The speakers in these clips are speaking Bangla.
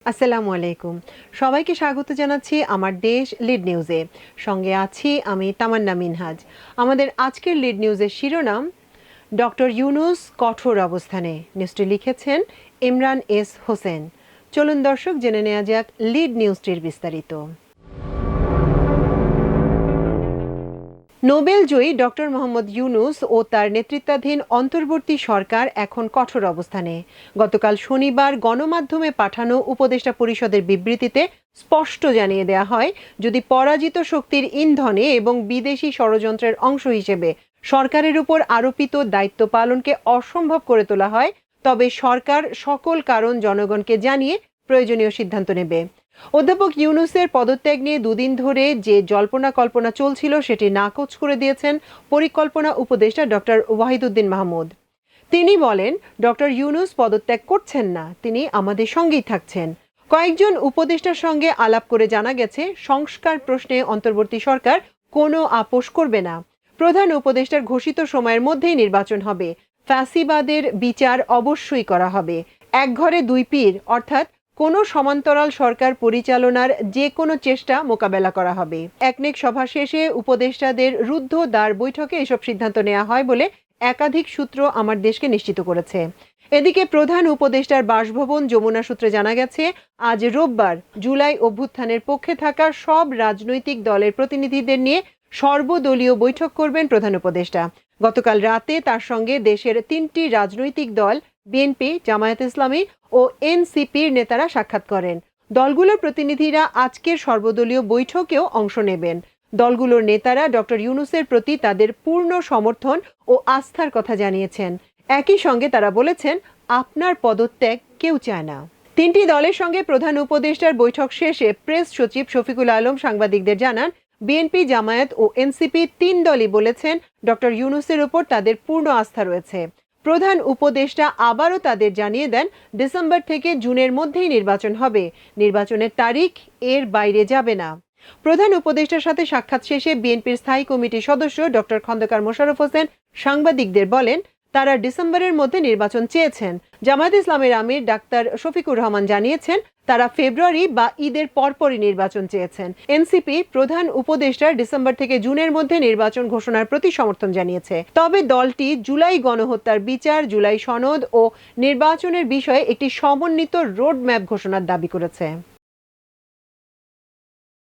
আসসালামু আলাইকুম। সবাইকে স্বাগত জানাচ্ছি আমার দেশ লিড নিউজে। সঙ্গে আছি আমি তামান্না মিনহাজ। আমাদের আজকের লিড নিউজের শিরোনাম, ডক্টর ইউনূস কঠোর অবস্থানে। নিউজটি লিখেছেন ইমরান এস হোসেন। চলুন দর্শক জেনে নেওয়া যাক লিড নিউজটির বিস্তারিত। নোবেল জয়ী ডক্টর মোহাম্মদ ইউনূস ও তার নেতৃত্বাধীন অন্তর্বর্তী সরকার এখন কঠোর অবস্থানে। গতকাল শনিবার গণমাধ্যমে পাঠানো উপদেষ্টা পরিষদের বিবৃতিতে স্পষ্ট জানিয়ে দেওয়া হয়, যদি পরাজিত শক্তির ইন্ধনে এবং বিদেশি ষড়যন্ত্রের অংশ হিসেবে সরকারের উপর আরোপিত দায়িত্ব পালনকে অসম্ভব করে তোলা হয়, তবে সরকার সকল কারণ জনগণকে জানিয়ে প্রয়োজনীয় সিদ্ধান্ত নেবে। অধ্যাপক ইউনূসের পদত্যাগ নিয়ে দুদিন ধরে যে জল্পনা কল্পনা চলছিল সেটি নাকচ করে দিয়েছেন পরিকল্পনা উপদেষ্টা ডক্টর ওয়াহিদুদ্দিন মাহমুদ। তিনি বলেন, ডক্টর ইউনূস পদত্যাগ করছেন না, তিনি আমাদের সঙ্গেই থাকছেন। কয়েকজন উপদেষ্টার সঙ্গে আলাপ করে জানা গেছে, সংস্কার প্রশ্নে অন্তর্বর্তী সরকার কোনো আপোষ করবে না। প্রধান উপদেষ্টার ঘোষিত সময়ের মধ্যেই নির্বাচন হবে। ফ্যাসিবাদের বিচার অবশ্যই করা হবে। এক ঘরে দুই পীর, অর্থাৎ কোনো সমান্তরাল সরকার পরিচালনার যে কোনো চেষ্টা মোকাবেলা করা হবে। একনেক সভা শেষে উপদেষ্টাদের রুদ্ধ দ্বার বৈঠকে এসব সিদ্ধান্ত নেওয়া হয় বলে একাধিক সূত্র আমার দেশকে নিশ্চিত করেছে। এদিকে প্রধান উপদেষ্টার বাসভবন যমুনা সূত্রে জানা গেছে, আজ রোববার জুলাই অভ্যুত্থানের পক্ষে থাকা সব রাজনৈতিক দলের প্রতিনিধিদের নিয়ে সর্বদলীয় বৈঠক করবেন প্রধান উপদেষ্টা। গতকাল রাতে তার সঙ্গে দেশের ৩টি রাজনৈতিক দল বিএনপি, জামায়াত ইসলামী ও এনসিপির নেতারা সাক্ষাৎ করেন। দলগুলোর প্রতিনিধিরা আজকের সর্বদলীয় বৈঠকেও অংশ নেবেন। দলগুলোর নেতারা ডক্টর ইউনূসের প্রতি তাদের পূর্ণ সমর্থন ও আস্থার কথা জানিয়েছেন। একই সঙ্গে তারা বলেছেন, আপনার পদত্যাগ কেউ চায় না। ৩টি দলের সঙ্গে প্রধান উপদেষ্টার বৈঠক শেষে প্রেস সচিব শফিকুল আলম সাংবাদিকদের জানান, বিএনপি, জামায়াত ও এনসিপি ৩ দলই বলেছেন ডক্টর ইউনূসের উপর তাদের পূর্ণ আস্থা রয়েছে। প্রধান উপদেষ্টা আবারও তাদের জানিয়ে দেন, ডিসেম্বর থেকে জুনের মধ্যেই নির্বাচন হবে। নির্বাচনের তারিখ এর বাইরে যাবে না। প্রধান উপদেষ্টার সাথে সাক্ষাৎ শেষে বিএনপির স্থায়ী কমিটির সদস্য ডক্টর খন্দকার মোশাররফ হোসেন সাংবাদিকদের বলেন, তারা ডিসেম্বরের মধ্যে নির্বাচন চেয়েছেন। জামায়াত ইসলামের আমির ডাক্তার শফিকুর রহমান জানিয়েছেন, তারা ফেব্রুয়ারি বা ঈদের পরপরই নির্বাচন চেয়েছেন। এনসিপি প্রধান উপদেষ্টার ডিসেম্বর থেকে জুনের মধ্যে নির্বাচন ঘোষণার প্রতি সমর্থন জানিয়েছে। তবে দলটি জুলাই গণহত্যার বিচার, জুলাই সনদ ও নির্বাচনের বিষয়ে একটি সমন্বিত রোডম্যাপ ঘোষণার দাবি করেছে।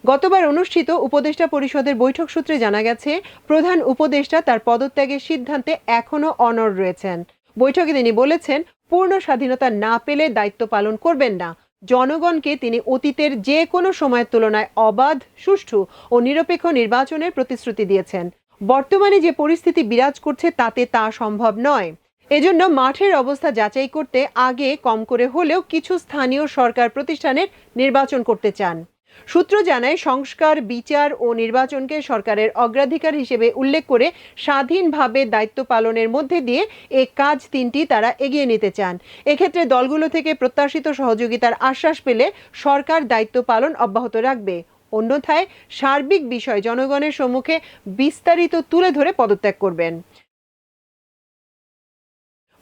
গতবার অনুষ্ঠিত উপদেষ্টা পরিষদের বৈঠক সূত্রে জানা গেছে, প্রধান উপদেষ্টা তার পদত্যাগের সিদ্ধান্তে এখনও অনড় রয়েছেন। বৈঠকে তিনি বলেছেন, পূর্ণ স্বাধীনতা না পেলে দায়িত্ব পালন করবেন না। জনগণকে তিনি অতীতের যে কোনো সময়ের তুলনায় অবাধ, সুষ্ঠু ও নিরপেক্ষ নির্বাচনের প্রতিশ্রুতি দিয়েছেন। বর্তমানে যে পরিস্থিতি বিরাজ করছে তাতে তা সম্ভব নয়। এজন্য মাঠের অবস্থা যাচাই করতে আগে কম করে হলেও কিছু স্থানীয় সরকার প্রতিষ্ঠানের নির্বাচন করতে চান। সূত্র জানায়, সংস্কার, বিচার ও নির্বাচনকে সরকারের অগ্রাধিকার হিসেবে উল্লেখ করে স্বাধীনভাবে দায়িত্ব পালনের মধ্যে দিয়ে এ কাজ ৩টি তারা এগিয়ে নিতে চান। এক্ষেত্রে দলগুলো থেকে প্রত্যাশিত সহযোগিতার আশ্বাস পেলে সরকার দায়িত্ব পালন অব্যাহত রাখবে। অন্যথায় সার্বিক বিষয় জনগণের সম্মুখে বিস্তারিত তুলে ধরে পদত্যাগ করবেন।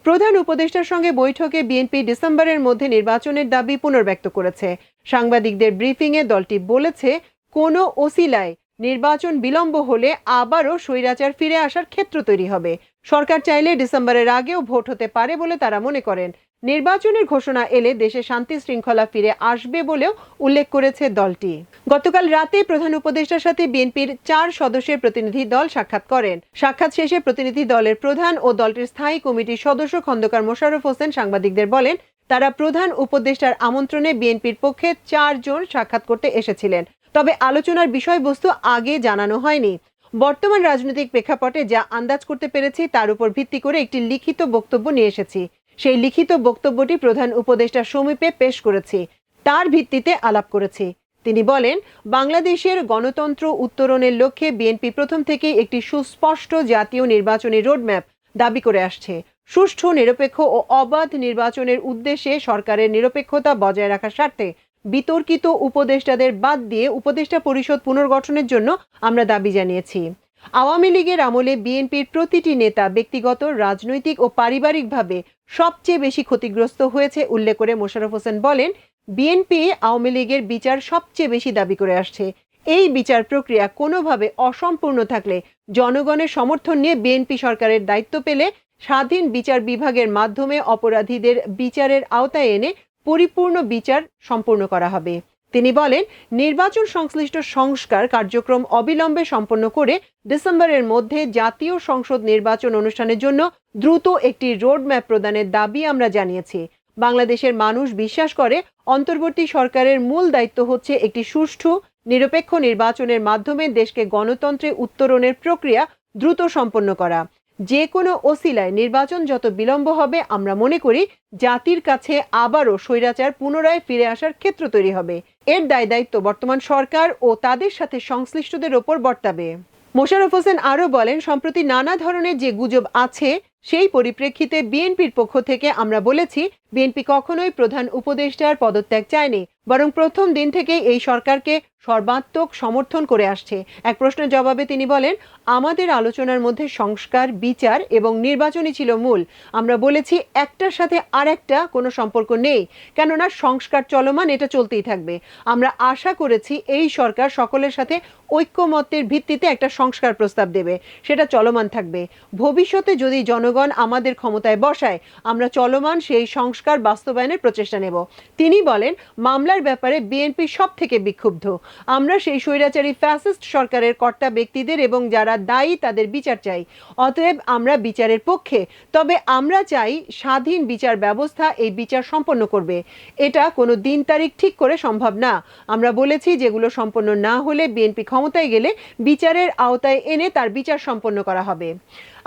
প্রধান উপদেষ্টার সঙ্গে বৈঠকে বিএনপি ডিসেম্বরের মধ্যে নির্বাচনের দাবি পুনর্ব্যক্ত করেছে। সাংবাদিকদের ব্রিফিংয়ে দলটি বলেছে, কোনো ওসিলায় নির্বাচন বিলম্ব হলে আবারও স্বৈরাচার ফিরে আসার ক্ষেত্র তৈরি হবে। সরকার চাইলে ডিসেম্বরের আগেও ভোট হতে পারে বলে তারা মনে করেন। নির্বাচনের ঘোষণা এলে দেশে শান্তি শৃঙ্খলা ফিরে আসবে বলেও উল্লেখ করেছে দলটি। গতকাল রাতে প্রধান উপদেষ্টার সাথে বিএনপির 4 সদস্যের প্রতিনিধি দল সাক্ষাৎ করেন। সাক্ষাৎ শেষে প্রতিনিধি দলের প্রধান ও দলটির স্থায়ী কমিটির সদস্য খন্দকার মোশাররফ হোসেন সাংবাদিকদের বলেন, তারা প্রধান উপদেষ্টার আমন্ত্রণে বিএনপির পক্ষে 4 জন সাক্ষাৎ করতে এসেছিলেন। তবে আলোচনার বিষয়বস্তু আগে জানানো হয়নি। বর্তমান রাজনৈতিক প্রেক্ষাপটে যা আন্দাজ করতে পেরেছি তার উপর ভিত্তি করে একটি লিখিত বক্তব্য নিয়ে এসেছি। সেই লিখিত বক্তব্যটি প্রধান উপদেষ্টার সমীপে পেশ করেছি, তার ভিত্তিতে আলাপ করেছি। তিনি বলেন, বাংলাদেশের গণতন্ত্র উত্তরণের লক্ষ্যে বিএনপি প্রথম থেকেই একটি সুস্পষ্ট জাতীয় নির্বাচনী রোডম্যাপ দাবি করে আসছে। সুষ্ঠু, নিরপেক্ষ ও অবাধ নির্বাচনের উদ্দেশ্যে সরকারের নিরপেক্ষতা বজায় রাখার স্বার্থে বিতর্কিত উপদেষ্টাদের বাদ দিয়ে উপদেষ্টা পরিষদ পুনর্গঠনের জন্য আমরা দাবি জানিয়েছি। আওয়ামী লীগের আমলে বিএনপির প্রতিটি নেতা ব্যক্তিগত, রাজনৈতিক ও পারিবারিকভাবে সবচেয়ে বেশি ক্ষতিগ্রস্ত হয়েছে উল্লেখ করে মোশাররফ হোসেন বলেন, বিএনপি আওয়ামী লীগের বিচার সবচেয়ে বেশি দাবি করে আসছে। এই বিচার প্রক্রিয়া কোনোভাবে অসম্পূর্ণ থাকলে জনগণের সমর্থন নিয়ে বিএনপি সরকারের দায়িত্ব পেলে স্বাধীন বিচার বিভাগের মাধ্যমে অপরাধীদের বিচারের আওতায় এনে পরিপূর্ণ বিচার সম্পূর্ণ করা হবে। তিনি বলেন, নির্বাচন সংশ্লিষ্ট সংস্কার কার্যক্রম অবিলম্বে সম্পন্ন করে ডিসেম্বরের মধ্যে জাতীয় সংসদ নির্বাচন অনুষ্ঠানের জন্য দ্রুত একটি রোডম্যাপ প্রদানের দাবি আমরা জানিয়েছি। বাংলাদেশের মানুষ বিশ্বাস করে অন্তর্বর্তী সরকারের মূল দায়িত্ব হচ্ছে একটি সুষ্ঠু নিরপেক্ষ নির্বাচনের মাধ্যমে দেশকে গণতন্ত্রে উত্তরণের প্রক্রিয়া দ্রুত সম্পন্ন করা। যে কোনো ওসিলায় নির্বাচন যত বিলম্ব হবে আমরা মনে করি জাতির কাছে আবারও স্বৈরাচার পুনরায় ফিরে আসার ক্ষেত্র তৈরি হবে। এর দায় দায়িত্ব বর্তমান সরকার ও তাদের সাথে সংশ্লিষ্টদের ওপর বর্তাবে। মোশাররফ হোসেন আরও বলেন, সম্প্রতি নানা ধরনের যে গুজব আছে সেই পরিপ্রেক্ষিতে বিএনপির পক্ষ থেকে আমরা বলেছি বিএনপি কখনোই প্রধান উপদেষ্টার পদত্যাগ চায়নি, বরং প্রথম দিন থেকেই এই সরকারকে সর্বাত্মক সমর্থন করে আসছে। এক প্রশ্নের জবাবে তিনি বলেন, আমাদের আলোচনার মধ্যে সংস্কার, বিচার এবং নির্বাচনই ছিল মূল। আমরা বলেছি একটার সাথে আরেকটা কোনো সম্পর্ক নেই, কেননা সংস্কার চলমান, এটা চলতেই থাকবে। আমরা আশা করেছি এই সরকার সকলের সাথে ঐক্যমত্যের ভিত্তিতে একটা সংস্কার প্রস্তাব দেবে, সেটা চলমান থাকবে। ভবিষ্যতে যদি জনগণ আমাদের ক্ষমতায় বসায় আমরা চলমান সেই সংস্কার বাস্তবায়নের প্রচেষ্টা নেব। তিনি বলেন, মামলার ব্যাপারে বিএনপি সব থেকে বিক্ষুব্ধ। আমরা সেই স্বৈরাচারী ফ্যাসিস্ট সরকারের কর্তা ব্যক্তিদের এবং যারা দায়ী তাদের বিচার চাই। অতএব আমরা বিচারের পক্ষে, তবে আমরা চাই স্বাধীন বিচার ব্যবস্থা এই বিচার সম্পন্ন করবে। এটা কোনো দিন তারিখ ঠিক করে সম্ভব না। আমরা বলেছি যেগুলো সম্পন্ন না হলে বিএনপি ক্ষমতায় গেলে বিচারের আওতায় এনে তার বিচার সম্পন্ন করা হবে।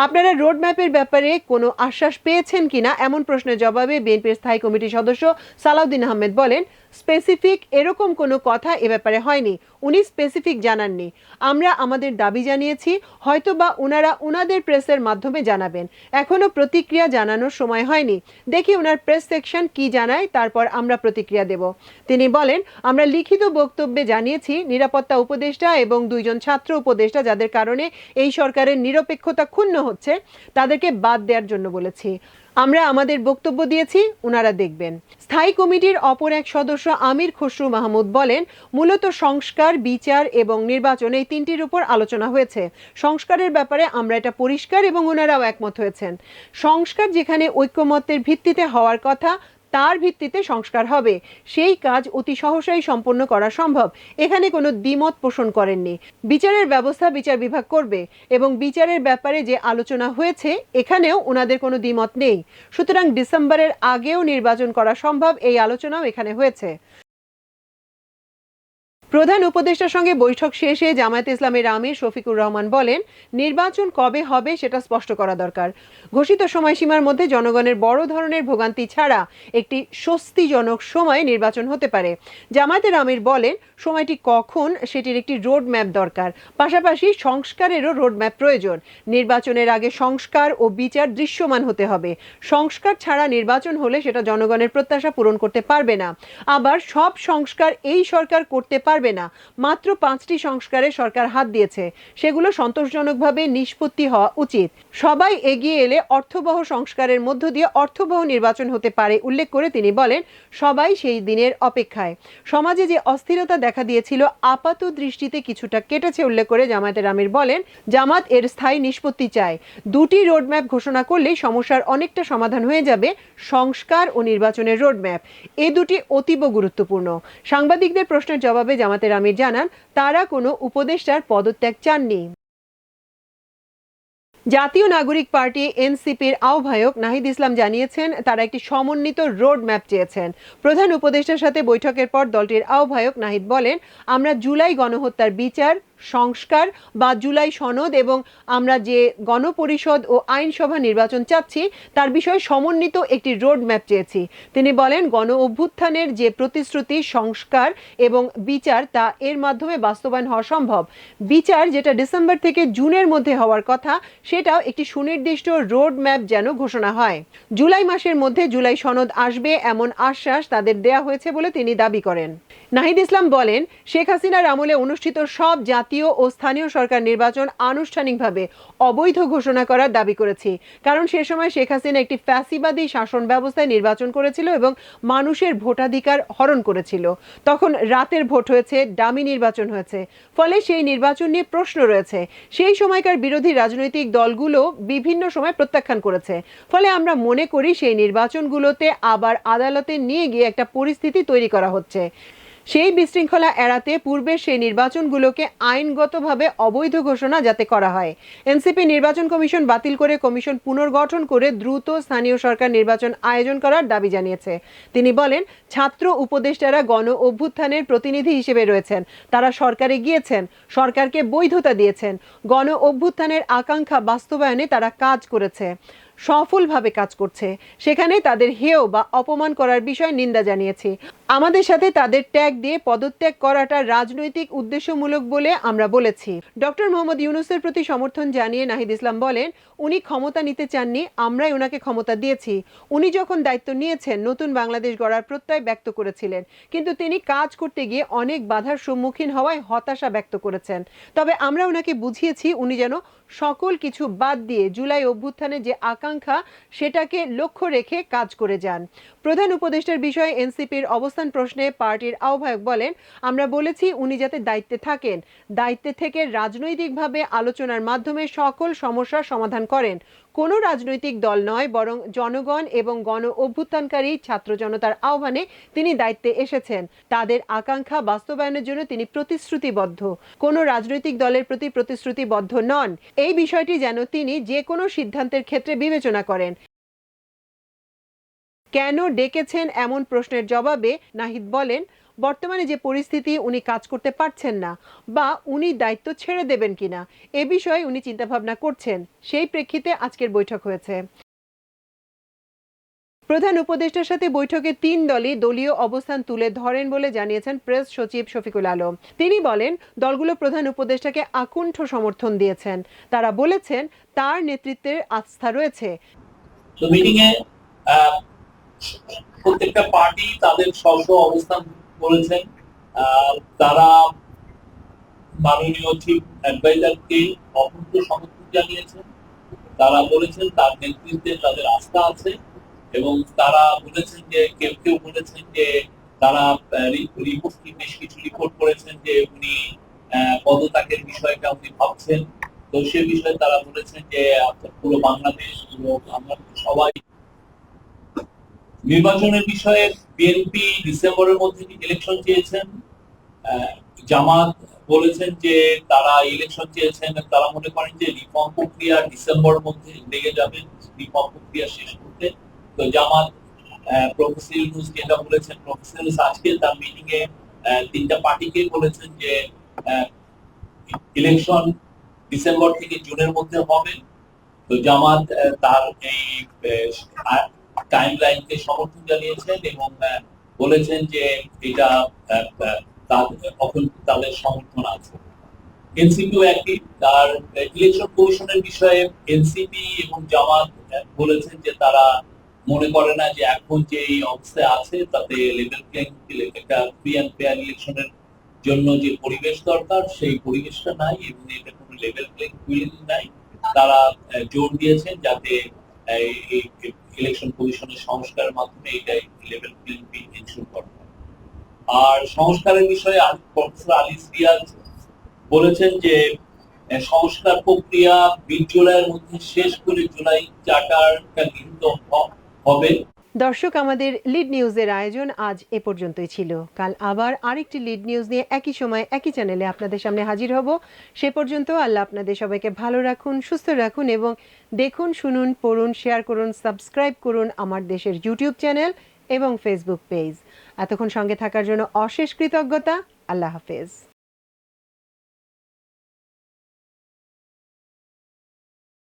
আপনারা রোডম্যাপের ব্যাপারে কোনো আশ্বাস পেয়েছেন কিনা এমন প্রশ্নের জবাবে বিএনপির স্থায়ী কমিটির সদস্য সালাউদ্দিন আহমেদ বলেন, স্পেসিফিক এরকম কোনো কথা এ ব্যাপারে হয়নি। উনি স্পেসিফিক জানাননি। আমরা আমাদের দাবি জানিয়েছি, হয়তো বা উনারা উনাদের প্রেসের মাধ্যমে জানাবেন। এখনো প্রতিক্রিয়া জানানোর সময় হয়নি। দেখি উনার প্রেস সেকশন কি জানায়, তারপর আমরা প্রতিক্রিয়া দেব। তিনি বলেন, আমরা লিখিত বক্তব্যে জানিয়েছি নিরাপত্তা উপদেষ্টা এবং 2 জন ছাত্র উপদেষ্টা যাদের কারণে এই সরকারের নিরপেক্ষতা ক্ষুণ্ণ হচ্ছে তাদেরকে বাদ দেওয়ার জন্য বলেছি। আমরা আমাদের বক্তব্য দিয়েছি, উনারা দেখবেন। স্থায়ী কমিটির অপর এক সদস্য আমির খসরু মাহমুদ বলেন, মূলত সংস্কার, বিচার এবং নির্বাচন এই তিনটির উপর আলোচনা হয়েছে। সংস্কারের ব্যাপারে আমরা এটা পরিষ্কার এবং ওনারাও একমত হয়েছেন। সংস্কার যেখানে ঐক্যমত্যের ভিত্তিতে হওয়ার কথা তার ভিত্তিতে সংস্কার হবে, সেই কাজ অতি সহসাই সম্পন্ন করা সম্ভব। এখানে কোনো দ্বিমত পোষণ করেননি। বিচারের ব্যবস্থা বিচার বিভাগ করবে এবং বিচারের ব্যাপারে যে আলোচনা হয়েছে এখানেও ওনাদের কোনো দ্বিমত নেই। সুতরাং ডিসেম্বরের আগেও নির্বাচন করা সম্ভব, এই আলোচনাও এখানে হয়েছে। প্রধান উপদেষ্টার সঙ্গে বৈঠক শেষে জামায়াতে ইসলামের আমির শফিকুর রহমান বলেন, নির্বাচন কবে হবে সেটা স্পষ্ট করা দরকার। ঘোষিত সময়সীমার মধ্যে জনগণের বড় ধরনের ভোগান্তি ছাড়া একটি স্বস্তিজনক সময়ে নির্বাচন হতে পারে। জামায়াতের আমির বলেন, সময়টি কখন সেটির একটি রোড ম্যাপ দরকার, পাশাপাশি সংস্কারেরও রোড ম্যাপ প্রয়োজন। নির্বাচনের আগে সংস্কার ও বিচার দৃশ্যমান হতে হবে। সংস্কার ছাড়া নির্বাচন হলে সেটা জনগণের প্রত্যাশা পূরণ করতে পারবে না। আবার সব সংস্কার এই সরকার করতে পারবে না। মাত্র 5টি সংস্কারে সরকার হাত দিয়েছে, সেগুলো সন্তোষজনকভাবে নিষ্পত্তি হওয়া উচিত। সবাই এগিয়ে এলে অর্থবহ সংস্কারের মধ্য দিয়ে অর্থবহ নির্বাচন হতে পারে উল্লেখ করে তিনি বলেন, সবাই সেই দিনের অপেক্ষায়। সমাজে যে অস্থিরতা দেখা দিয়েছিল আপাত দৃষ্টিতে কিছুটা কেটেছে উল্লেখ করে জামায়াতের আমির বলেন, জামাত এর স্থায়ী নিষ্পত্তি চায়। 2টি রোডম্যাপ ঘোষণা করলেই সমস্যার অনেকটা সমাধান হয়ে যাবে। সংস্কার ও নির্বাচনের রোডম্যাপ, এই দুটি অতীব গুরুত্বপূর্ণ। সাংবাদিকদের প্রশ্নের জবাবে জামাতের আমির জানান, তারা কোনো উপদেষ্টার পদত্যাগ চাননি। জাতীয় নাগরিক পার্টি এনসিপির আহ্বায়ক নাহিদ ইসলাম জানিয়েছেন, তারা একটি সমন্বিত রোড ম্যাপ চেয়েছেন। প্রধান উপদেষ্টার সাথে বৈঠকের পর দলটির আহ্বায়ক নাহিদ বলেন, আমরা জুলাই গণহত্যার বিচার, সংস্কার বা জুলাই সনদ এবং আমরা যে গণপরিষদ ও আইনসভা নির্বাচন চাচ্ছি তার বিষয়ে সমন্বিত একটি রোড ম্যাপ চেয়েছি। তিনি বলেন, গণ অভ্যুত্থানের যে প্রতিশ্রুতি, সংস্কার এবং বিচার তা এর মাধ্যমে বাস্তবায়ন হওয়া সম্ভব। বিচার যেটা ডিসেম্বর থেকে জুনের মধ্যে হওয়ার কথা সেটাও একটি সুনির্দিষ্ট রোড ম্যাপ যেন ঘোষণা হয়। জুলাই মাসের মধ্যে জুলাই সনদ আসবে এমন আশ্বাস তাদের দেয়া হয়েছে বলে তিনি দাবি করেন। নাহিদ ইসলাম বলেন, শেখ হাসিনার আমলে অনুষ্ঠিত সব জাতীয় জাতীয় ও স্থানীয় সরকার নির্বাচন আনুষ্ঠানিকভাবে অবৈধ ঘোষণা করার দাবি করেছি, কারণ সে সময় শেখ হাসিনা একটি ফ্যাসিবাদী শাসন ব্যবস্থায় নির্বাচন করেছিল এবং মানুষের ভোটাধিকার হরণ করেছিল। তখন রাতের ভোট হয়েছে, ডামি নির্বাচন হয়েছে, ফলে সেই নির্বাচন নিয়ে প্রশ্ন রয়েছে। সেই সময়কার বিরোধী রাজনৈতিক দলগুলো বিভিন্ন সময় প্রত্যাখ্যান করেছে। ফলে আমরা মনে করি সেই নির্বাচনগুলোতে আবার আদালতে নিয়ে গিয়ে একটা পরিস্থিতি তৈরি করা হচ্ছে। সেই বিশৃঙ্খলা এড়াতে পূর্বের সেই নির্বাচনগুলোকে আইনগতভাবে অবৈধ ঘোষণা যাতে করা হয়। এনসিপি নির্বাচন কমিশন বাতিল করে কমিশন পুনর্গঠন করে দ্রুত স্থানীয় সরকার নির্বাচন আয়োজন করার দাবি জানিয়েছে। তিনি বলেন, ছাত্র উপদেষ্টারা গণ অভ্যুত্থানের প্রতিনিধি হিসেবে রয়েছেন, তারা সরকারে গিয়েছেন, সরকারকে বৈধতা দিয়েছেন, গণ অভ্যুত্থানের আকাঙ্ক্ষা বাস্তবায়নে তারা কাজ করেছে, সফলভাবে কাজ করছে। সেখানে তাদের হেয় বা অপমান করার বিষয়ে নিন্দা জানিয়েছি। আমাদের সাথে তাদের ট্যাগ দিয়ে পদত্যাগ করাটা রাজনৈতিক উদ্দেশ্যমূলক বলে আমরা বলেছি। ডক্টর মোহাম্মদ ইউনূসের প্রতি সমর্থন জানিয়ে নাহিদ ইসলাম বলেন, উনি ক্ষমতা নিতে চাননি, আমরাই ওনাকে ক্ষমতা দিয়েছি। উনি যখন দায়িত্ব নিয়েছেন নতুন বাংলাদেশ গড়ার প্রত্যয় ব্যক্ত করেছিলেন, কিন্তু তিনি কাজ করতে গিয়ে অনেক বাধার সম্মুখীন হওয়ায় হতাশা ব্যক্ত করেছেন। তবে আমরা ওনাকে বুঝিয়েছি উনি যেন সকল কিছু বাদ দিয়ে জুলাই অভ্যুত্থানের যে আকাঙ্ক্ষা সেটাকে লক্ষ্য রেখে কাজ করে যান। প্রধান উপদেষ্টার বিষয়ে এনসিপির অবস্থান প্রশ্নে পার্টির আহ্বায়ক বলেন, আমরা বলেছি উনি যাতে দায়িত্বে থাকেন, দায়িত্বে থেকে রাজনৈতিকভাবে আলোচনার মাধ্যমে সকল সমস্যার সমাধান করেন। কোনো রাজনৈতিক দল নয়, বরং জনগণ এবং গণ অভ্যুত্থানকারী ছাত্র জনতার আহ্বানে তিনি দায়িত্বে এসেছেন। তাদের আকাঙ্ক্ষা বাস্তবায়নের জন্য তিনি প্রতিশ্রুতিবদ্ধ, কোনো রাজনৈতিক দলের প্রতি প্রতিশ্রুতিবদ্ধ নন। এই বিষয়টি যেন তিনি যে কোনো সিদ্ধান্তের ক্ষেত্রে বিবেচনা করেন। কেন ডেকেছেন এমন প্রশ্নের জবাবে নাহিদ বলেন, বর্তমানে যে পরিস্থিতি, উনি কাজ করতে পারছেন না বা উনি দায়িত্ব ছেড়ে দেবেন কিনা এ বিষয়ে উনি চিন্তাভাবনা করছেন, সেই প্রেক্ষিতে আজকের বৈঠক হয়েছে। প্রধান উপদেষ্টার সাথে বৈঠকে তিন দলই দলীয় অবস্থান তুলে ধরেন বলে জানিয়েছেন প্রেস সচিব শফিকুল আলম। তিনি বলেন, দলগুলো প্রধান উপদেষ্টাকে আকুণ্ঠ সমর্থন দিয়েছেন। তারা বলেছেন তার নেতৃত্বের আস্থা রয়েছে। প্রত্যেকটা পার্টি তাদের স্ব অবস্থান বলেছেন। তারা মাননীয় চিফ অ্যাডভাইজারকে অকুণ্ঠ সমর্থন জানিয়েছেন। তারা বলেছেন তার নেতৃত্বে তাদের আস্থা আছে এবং তারা বলেছেন যে কেউ কেউ বলেছেন যে তারা বেশ কিছু রিপোর্ট করেছেন যে উনি পদত্যাগের বিষয়টা উনি ভাবছেন। তো সে বিষয়ে তারা বলেছেন যে পুরো বাংলাদেশ, পুরো আমরা সবাই নির্বাচনের বিষয়ে বিএনপি ডিসেম্বরের মধ্যে ইলেকশন চেয়েছেন। জামাত বলেছেন যে তারা ইলেকশন চেয়েছেন, তারা মনে করেন যে রিফর্ম প্রক্রিয়া ডিসেম্বরের মধ্যে লেগে যাবে রিফর্ম প্রক্রিয়া শেষ করতে। তো জামাত প্রফেসর ইউনূস যেটা বলেছেন, প্রফেসর ইউনূস আজকে তার মিটিং এ তিনটা পার্টিকে বলেছেন যে ইলেকশন ডিসেম্বর থেকে জুনের মধ্যে হবে। তো জামাত তার এই টাইমলাইনকে সমর্থন জানিয়েছেন এবং বলেছেন যে এটা তাদের সমর্থন আছে। এনসিপিও একই, তার ইলেকশন কমিশনের বিষয়ে এনসিপি এবং জামাত বলেছেন যে তারা মনে করে না যে এখন যে এই অবস্থায় আছে তাতে লেভেল প্লেইং ফিল্ড, একটা ফ্রি অ্যান্ড ফেয়ার ইলেকশনের জন্য যে পরিবেশ দরকার সেই পরিবেশটা নাই এবং এটা কোনো লেভেল প্লেইং ফিল্ড নাই। তারা জোর দিয়েছেন যাতে এই ইলেকশন কমিশনের সংস্কারের মাধ্যমে এটাই লেভেল প্লেইং ফিল্ড এনশিওর করা হয়। আর সংস্কারের বিষয়ে প্রফেসর আলিস রিয়াজ বলেছেন যে সংস্কার প্রক্রিয়া 20 জুলাইয়ের মধ্যে শেষ করে জুলাই চার্টারটা গৃহীত হবে। দর্শক, আমাদের লিড নিউজের আয়োজন আজ এ পর্যন্তই ছিল। কাল আবার আরেকটি লিড নিউজ নিয়ে একই সময় একই চ্যানেলে আপনাদের সামনে হাজির হব। সে পর্যন্ত আল্লাহ আপনাদের সবাইকে ভালো রাখুন, সুস্থ রাখুন এবং দেখুন, শুনুন, পড়ুন, শেয়ার করুন, সাবস্ক্রাইব করুন আমার দেশের ইউটিউব চ্যানেল এবং ফেসবুক পেজ। এতক্ষণ সঙ্গে থাকার জন্য অশেষ কৃতজ্ঞতা। আল্লাহ হাফেজ।